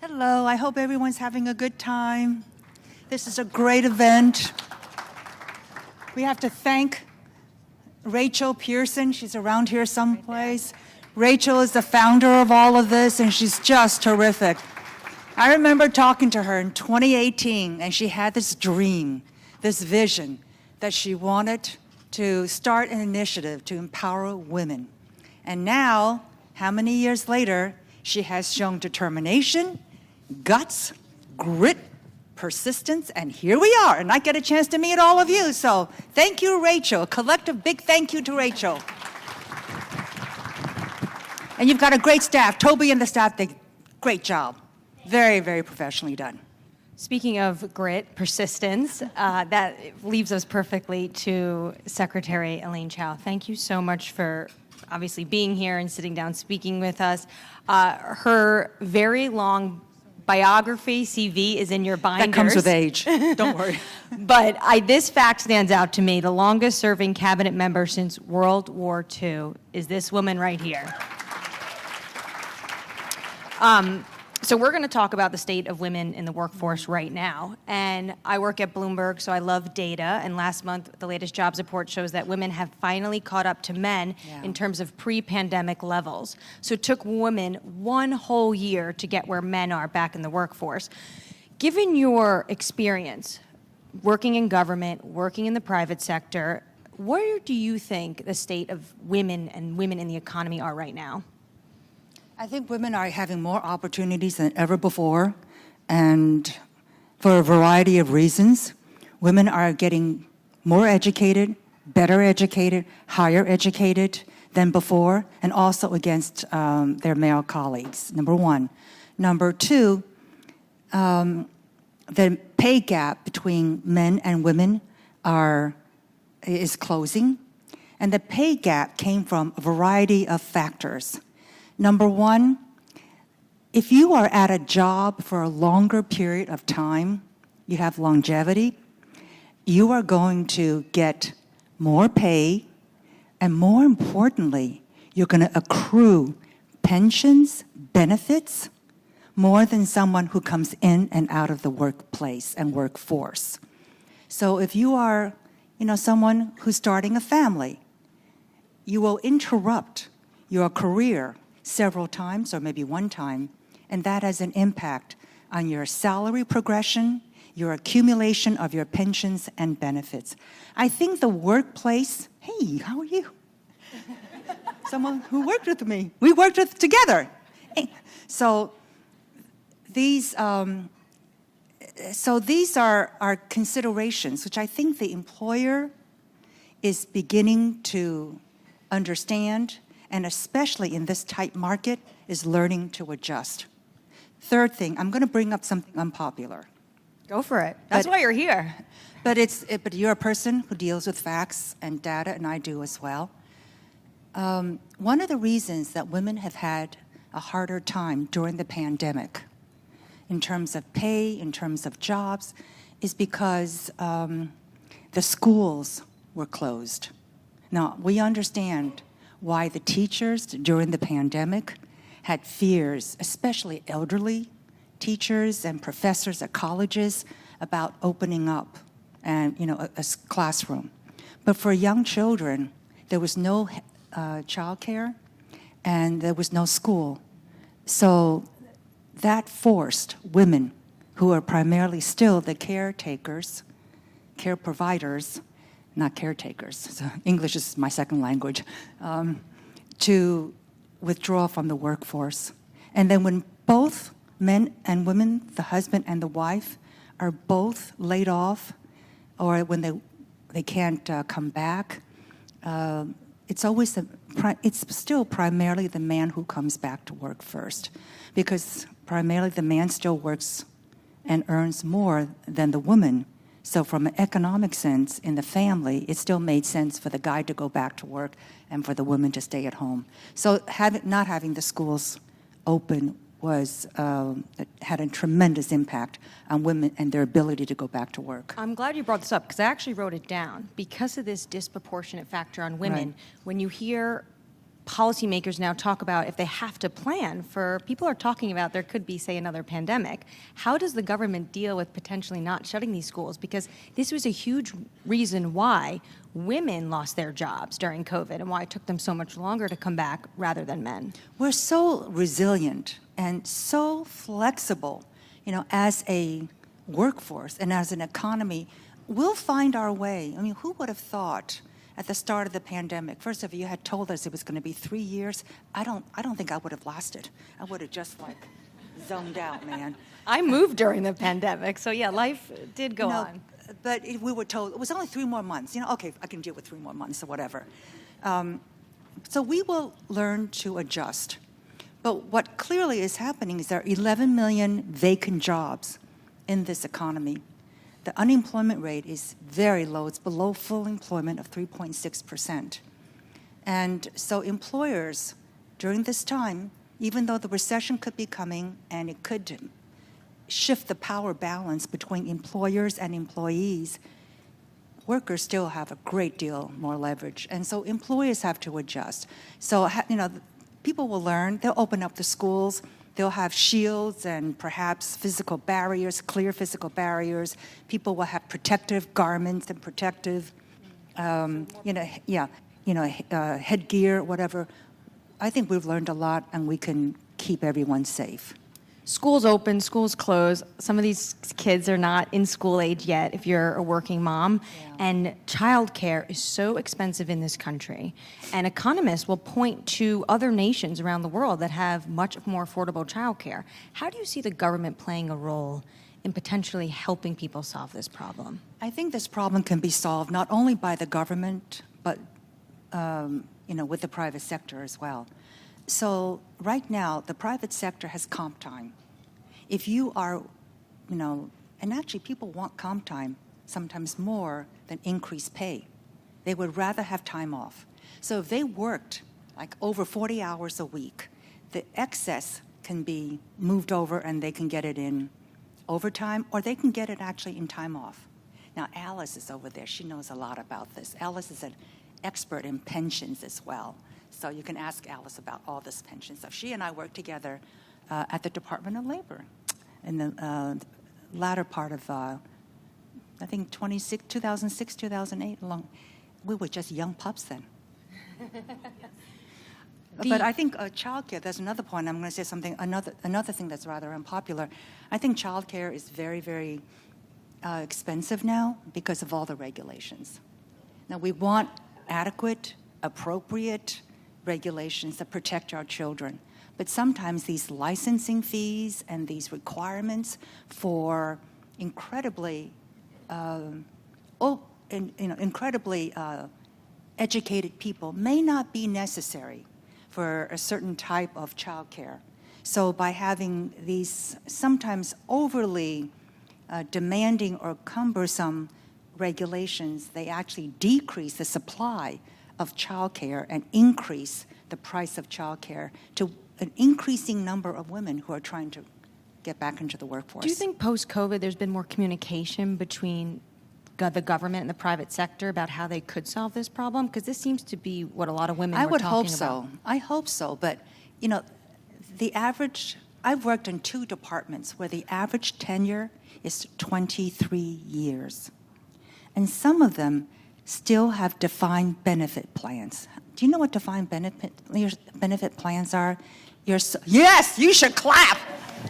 Hello, I hope everyone's having a good time. This is a great event. We have to thank Rachel Pearson. She's around here someplace. Rachel is the founder of all of this, and she's just terrific. I remember talking to her in 2018, and she had this dream, this vision, that she wanted to start an initiative to empower women. And now, how many years later, she has shown determination, guts, grit, persistence, and here we are. And I get a chance to meet all of you. So thank you, Rachel. A collective big thank you to Rachel. And you've got a great staff. Toby and the staff did a great job. Very, very professionally done. Speaking of grit, persistence, that leaves us perfectly to Secretary Elaine Chao. Thank you so much for obviously being here and sitting down speaking with us. Her very long biography, CV, is in your binders. That comes with age. Don't worry. But this fact stands out to me. The longest serving cabinet member since World War II is this woman right here. So we're going to talk about the state of women in the workforce right now. And I work at Bloomberg, so I love data. And last month, the latest jobs report shows that women have finally caught up to men in terms of pre-pandemic levels. So it took women 1 whole year to get where men are back in the workforce. Given your experience working in government, working in the private sector, where do you think the state of women and women in the economy are right now? I think women are having more opportunities than ever before, and for a variety of reasons. Women are getting more educated, better educated, higher educated than before, and also against their male colleagues, number one. Number two, the pay gap between men and women is closing, and the pay gap came from a variety of factors. Number one, if you are at a job for a longer period of time, you have longevity, you are going to get more pay, and more importantly, you're going to accrue pensions, benefits, more than someone who comes in and out of the workplace and workforce. So if you are, someone who's starting a family, you will interrupt your career several times or maybe one time, and that has an impact on your salary progression, your accumulation of your pensions and benefits. I think the workplace, hey, how are you? Someone who worked with me. We worked together. So these are considerations which I think the employer is beginning to understand, and especially in this tight market, is learning to adjust. Third thing, I'm going to bring up something unpopular. Go for it. That's why you're here. But you're a person who deals with facts and data, and I do as well. One of the reasons that women have had a harder time during the pandemic, in terms of pay, in terms of jobs, is because the schools were closed. Now, we understand why the teachers during the pandemic had fears, especially elderly teachers and professors at colleges, about opening up and a classroom. But for young children, there was no childcare and there was no school. So that forced women, who are primarily still the caretakers, care providers, not caretakers, so English is my second language, to withdraw from the workforce. And then when both men and women, the husband and the wife, are both laid off, or when they can't come back, it's still primarily the man who comes back to work first, because primarily the man still works and earns more than the woman. So from an economic sense, in the family, it still made sense for the guy to go back to work and for the woman to stay at home. So not having the schools open had a tremendous impact on women and their ability to go back to work. I'm glad you brought this up, because I actually wrote it down. Because of this disproportionate factor on women, Right. When you hear policymakers now talk about if they have to plan for, people are talking about there could be, say, another pandemic. How does the government deal with potentially not shutting these schools? Because this was a huge reason why women lost their jobs during COVID and why it took them so much longer to come back rather than men. We're so resilient and so flexible, as a workforce and as an economy. We'll find our way. I mean, who would have thought at the start of the pandemic, first of all, you had told us it was going to be 3 years. I don't think I would have lasted. I would have just zoned out, man. I moved during the pandemic, so yeah, life did go on. But we were told it was only 3 more months. Okay, I can deal with 3 more months or whatever. So we will learn to adjust. But what clearly is happening is there are 11 million vacant jobs in this economy. The unemployment rate is very low. It's below full employment of 3.6%. And so employers, during this time, even though the recession could be coming and it could shift the power balance between employers and employees, workers still have a great deal more leverage. And so employers have to adjust. So, people will learn. They'll open up the schools. They'll have shields and perhaps physical barriers, clear physical barriers. People will have protective garments and protective, headgear, whatever. I think we've learned a lot, and we can keep everyone safe. Schools open, schools close. Some of these kids are not in school age yet if you're a working mom. Yeah. And childcare is so expensive in this country. And economists will point to other nations around the world that have much more affordable childcare. How do you see the government playing a role in potentially helping people solve this problem? I think this problem can be solved not only by the government, but with the private sector as well. So right now, the private sector has comp time. If you are, and actually people want comp time sometimes more than increased pay. They would rather have time off. So if they worked over 40 hours a week, the excess can be moved over and they can get it in overtime, or they can get it actually in time off. Now, Alice is over there. She knows a lot about this. Alice is an expert in pensions as well. So you can ask Alice about all this pension stuff. She and I worked together at the Department of Labor in the latter part of, I think, 2006, 2008. We were just young pups then. But I think childcare, there's another point. I'm going to say something, another thing that's rather unpopular. I think childcare is very, very expensive now because of all the regulations. Now, we want adequate, appropriate regulations that protect our children. But sometimes these licensing fees and these requirements for incredibly educated people may not be necessary for a certain type of childcare. So by having these sometimes overly demanding or cumbersome regulations, they actually decrease the supply of childcare and increase the price of childcare to an increasing number of women who are trying to get back into the workforce. Do you think post-COVID there's been more communication between the government and the private sector about how they could solve this problem? Because this seems to be what a lot of women were talking about. I hope so. But, I've worked in 2 departments where the average tenure is 23 years. And some of them still have defined benefit plans. Do you know what defined benefit plans are? Yes, you should clap,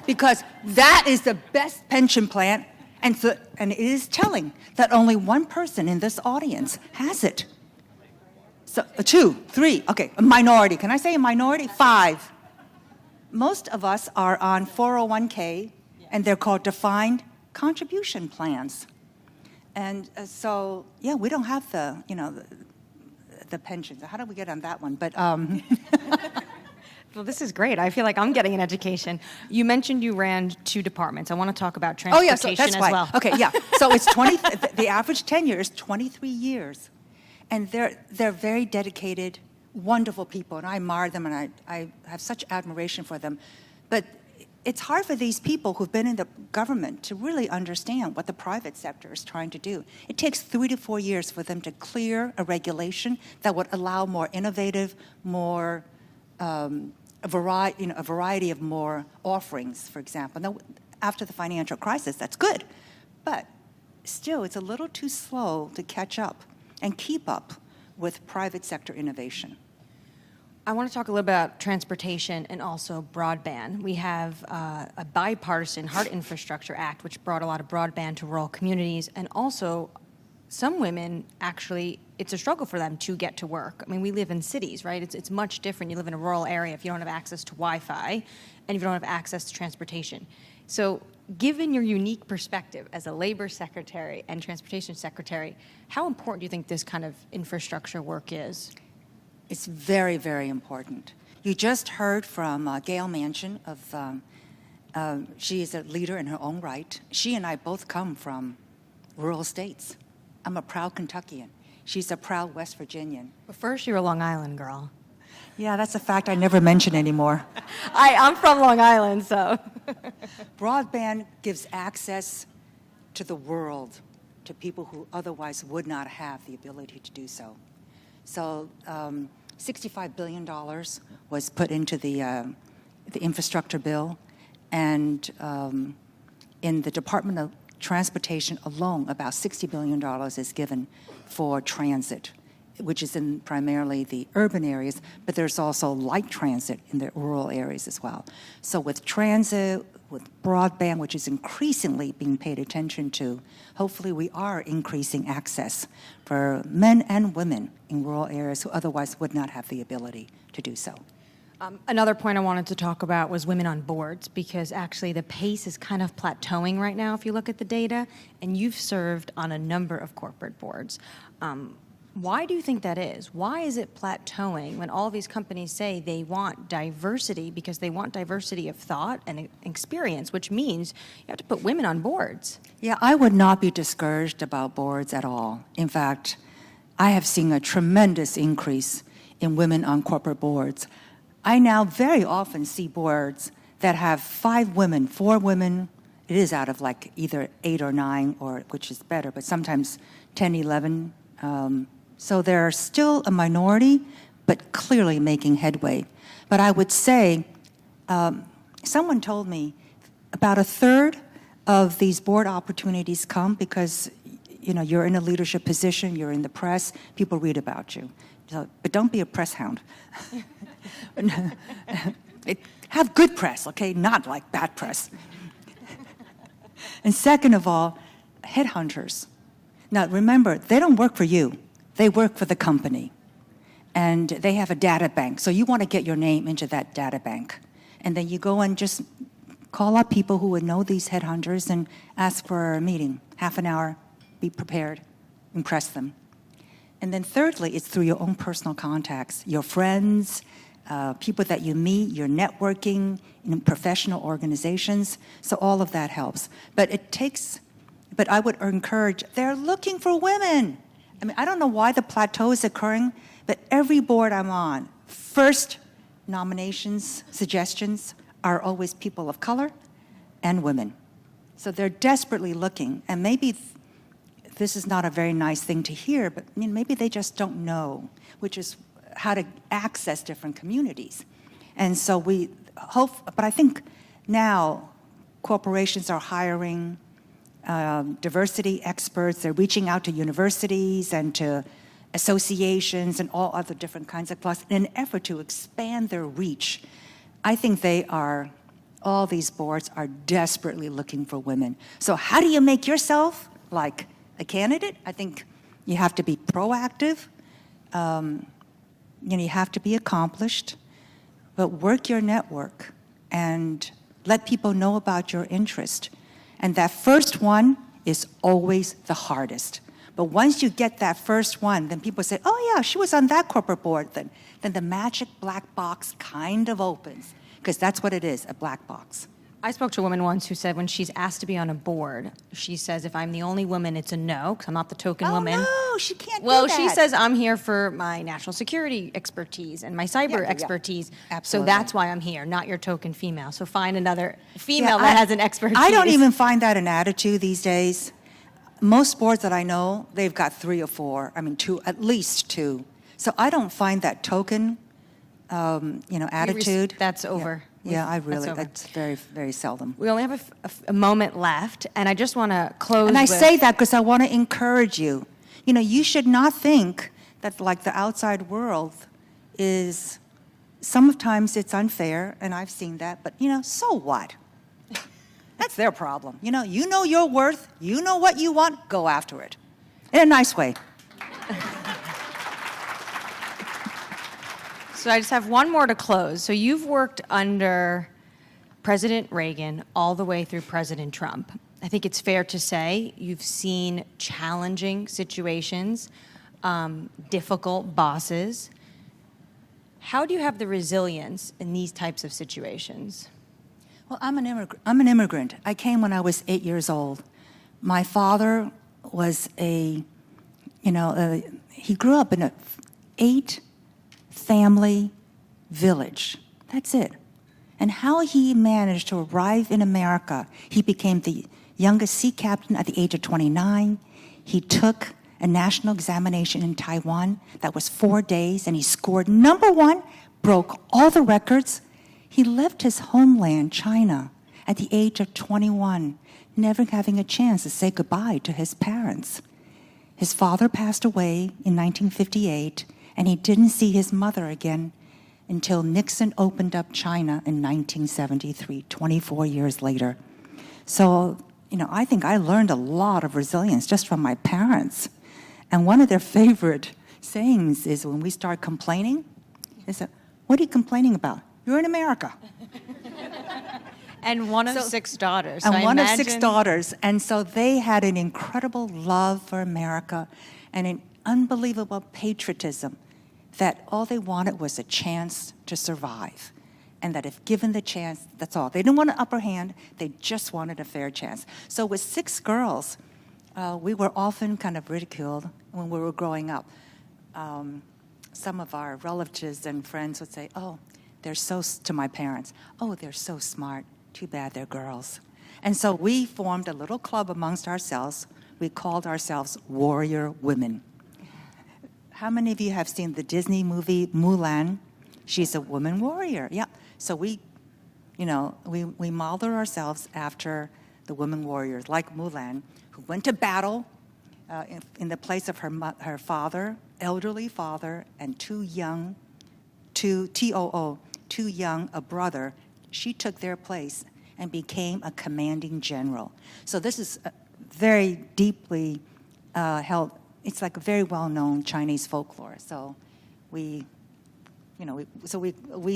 because that is the best pension plan, and it is telling that only one person in this audience has it. So 2, 3, okay, a minority. Can I say a minority? 5. Most of us are on 401k, and they're called defined contribution plans. And we don't have the pensions. How did we get on that one? But well, this is great. I feel like I'm getting an education. You mentioned you ran 2 departments. I want to talk about transportation that's as why. well. Okay, yeah. So it's the average tenure is 23 years, and they're very dedicated, wonderful people, and I admire them, and I have such admiration for them. But it's hard for these people who've been in the government to really understand what the private sector is trying to do. It takes 3 to 4 years for them to clear a regulation that would allow more innovative, more a variety of more offerings, for example. Now, after the financial crisis, that's good, but still, it's a little too slow to catch up and keep up with private sector innovation. I want to talk a little about transportation and also broadband. We have a bipartisan Heart Infrastructure Act, which brought a lot of broadband to rural communities, and also some women actually, it's a struggle for them to get to work. I mean, we live in cities, right? It's much different. You live in a rural area if you don't have access to Wi-Fi and if you don't have access to transportation. So given your unique perspective as a labor secretary and transportation secretary, how important do you think this kind of infrastructure work is? It's very, very important. You just heard from Gail Manchin she is a leader in her own right. She and I both come from rural states. I'm a proud Kentuckian. She's a proud West Virginian. But first, you're a Long Island girl. Yeah, that's a fact I never mention anymore. I'm from Long Island, so. Broadband gives access to the world to people who otherwise would not have the ability to do so. So $65 billion was put into the infrastructure bill, and in the Department of Transportation alone, about $60 billion is given for transit, which is in primarily the urban areas, but there's also light transit in the rural areas as well. So with transit, with broadband, which is increasingly being paid attention to, hopefully we are increasing access for men and women in rural areas who otherwise would not have the ability to do so. Another point I wanted to talk about was women on boards, because actually the pace is kind of plateauing right now if you look at the data, and you've served on a number of corporate boards. Why do you think that is? Why is it plateauing when all these companies say they want diversity, because they want diversity of thought and experience, which means you have to put women on boards? Yeah, I would not be discouraged about boards at all. In fact, I have seen a tremendous increase in women on corporate boards. I now very often see boards that have 5 women, 4 women. It is out of like either 8 or 9, or which is better, but sometimes 10, 11. So they're still a minority, but clearly making headway. But I would say, someone told me about a third of these board opportunities come because, you're in a leadership position, you're in the press, people read about you. So, but don't be a press hound. Have good press, okay? Not like bad press. And second of all, headhunters. Now remember, they don't work for you. They work for the company. And they have a data bank. So you want to get your name into that data bank. And then you go and just call up people who would know these headhunters and ask for a meeting, half an hour, be prepared, impress them. And then thirdly, it's through your own personal contacts, your friends, people that you meet, your networking in professional organizations. So all of that helps. But I would encourage, they're looking for women. I mean, I don't know why the plateau is occurring, but every board I'm on, first nominations, suggestions are always people of color and women. So they're desperately looking, and maybe this is not a very nice thing to hear, but maybe they just don't know, which is how to access different communities. And so we hope, but I think now corporations are hiring diversity experts. They're reaching out to universities and to associations and all other different kinds of clusters in an effort to expand their reach. I think all these boards are desperately looking for women. So how do you make yourself like a candidate? I think you have to be proactive. You have to be accomplished, but work your network and let people know about your interest. And that first one is always the hardest. But once you get that first one, then people say, oh yeah, she was on that corporate board. Then the magic black box kind of opens, because that's what it is, a black box. I spoke to a woman once who said when she's asked to be on a board, she says, if I'm the only woman, it's a no, because I'm not the token woman. No, she can't do that. Well, she says, I'm here for my national security expertise and my cyber expertise. Absolutely. So that's why I'm here, not your token female. So find another female that has an expertise. I don't even find that an attitude these days. Most boards that I know, they've got 3 or 4, at least 2. So I don't find that token attitude. That's over. Yeah, I really, over. that's very, very seldom. We only have a moment left, and I just want to close And I with... say that because I want to encourage you. You should not think that like the outside world is, sometimes it's unfair, and I've seen that, but so what? That's their problem. You know your worth, you know what you want, go after it. In a nice way. So I just have one more to close. So you've worked under President Reagan all the way through President Trump. I think it's fair to say you've seen challenging situations, difficult bosses. How do you have the resilience in these types of situations? Well, I'm an immigrant. I came when I was 8 years old. My father was he grew up in a 8-family village. That's it. And how he managed to arrive in America, he became the youngest sea captain at the age of 29. He took a national examination in Taiwan that was 4 days, and he scored #1, broke all the records. He left his homeland, China, at the age of 21, never having a chance to say goodbye to his parents. His father passed away in 1958, and he didn't see his mother again until Nixon opened up China in 1973, 24 years later. So, I think I learned a lot of resilience just from my parents. And one of their favorite sayings is when we start complaining, they say, "What are you complaining about? You're in America." And one of 6 daughters. And so one of 6 daughters. And so they had an incredible love for America and an unbelievable patriotism that all they wanted was a chance to survive. And that if given the chance, that's all. They didn't want an upper hand. They just wanted a fair chance. So with 6 girls, we were often kind of ridiculed when we were growing up. Some of our relatives and friends would say, to my parents, they're so smart. Too bad they're girls. And so we formed a little club amongst ourselves. We called ourselves Warrior Women. How many of you have seen the Disney movie Mulan? She's a woman warrior. Yeah. So we modeled ourselves after the women warriors, like Mulan, who went to battle in the place of her father, elderly father, and too young, a brother. She took their place and became a commanding general. So this is very deeply held. It's like a very well-known Chinese folklore. So we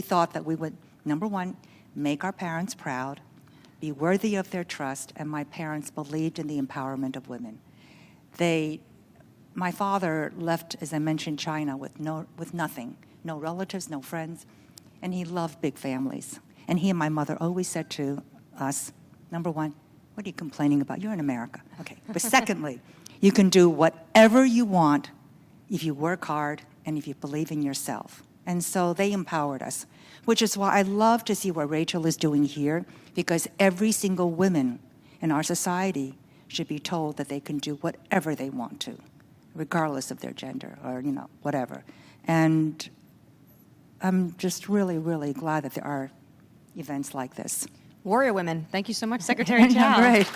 thought that we would, #1, make our parents proud, be worthy of their trust, and my parents believed in the empowerment of women. My father left, as I mentioned, China with nothing, no relatives, no friends, and he loved big families. And he and my mother always said to us, #1, what are you complaining about? You're in America. Okay. But secondly, you can do whatever you want if you work hard and if you believe in yourself. And so they empowered us, which is why I love to see what Rachel is doing here, because every single woman in our society should be told that they can do whatever they want to, regardless of their gender or, whatever. And I'm just really, really glad that there are events like this. Warrior Women. Thank you so much, Secretary Chao. Great.